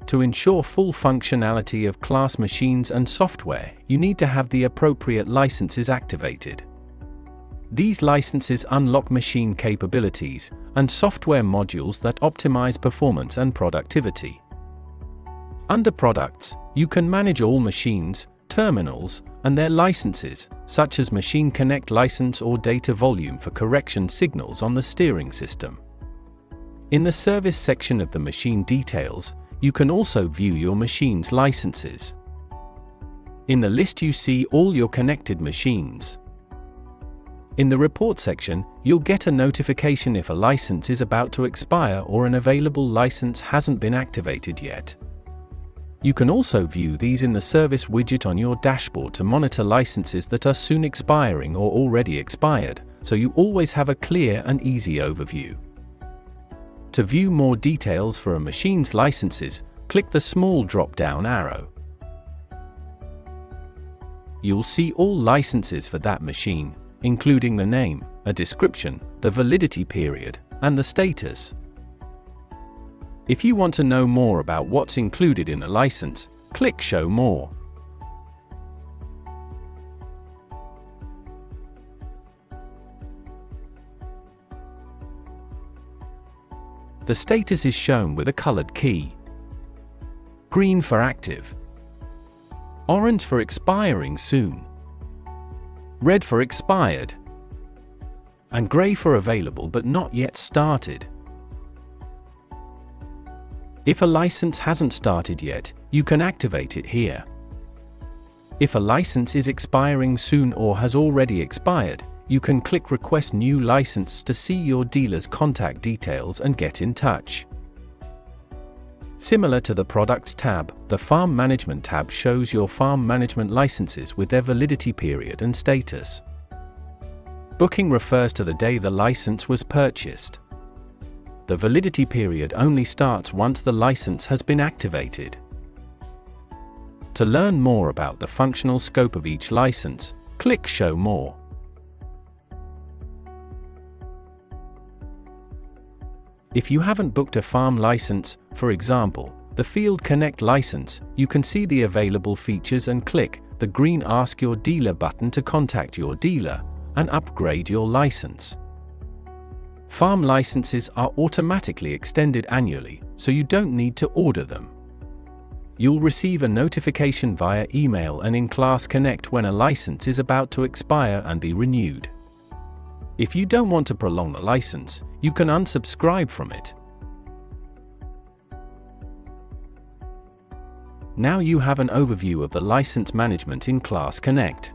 To ensure full functionality of CLAAS machines and software, you need to have the appropriate licenses activated. These licenses unlock machine capabilities and software modules that optimize performance and productivity. Under Products, you can manage all machines, terminals, and their licenses, such as Machine Connect license or data volume for correction signals on the steering system. In the Service section of the Machine Details, you can also view your machine's licenses. In the list you see all your connected machines. In the Report section, you'll get a notification if a license is about to expire or an available license hasn't been activated yet. You can also view these in the Service widget on your dashboard to monitor licenses that are soon expiring or already expired, so you always have a clear and easy overview. To view more details for a machine's licenses, click the small drop-down arrow. You'll see all licenses for that machine, including the name, a description, the validity period, and the status. If you want to know more about what's included in a license, click Show More. The status is shown with a colored key. Green for active, orange for expiring soon, red for expired, and gray for available but not yet started. If a license hasn't started yet, you can activate it here. If a license is expiring soon or has already expired, you can click Request New License to see your dealer's contact details and get in touch. Similar to the Products tab, the Farm Management tab shows your farm management licenses with their validity period and status. Booking refers to the day the license was purchased. The validity period only starts once the license has been activated. To learn more about the functional scope of each license, click Show More. If you haven't booked a farm license, for example, the Field Connect license, you can see the available features and click the green Ask Your Dealer button to contact your dealer and upgrade your license. Farm licenses are automatically extended annually, so you don't need to order them. You'll receive a notification via email and in CLAAS Connect when a license is about to expire and be renewed. If you don't want to prolong the license, you can unsubscribe from it. Now you have an overview of the license management in CLAAS Connect.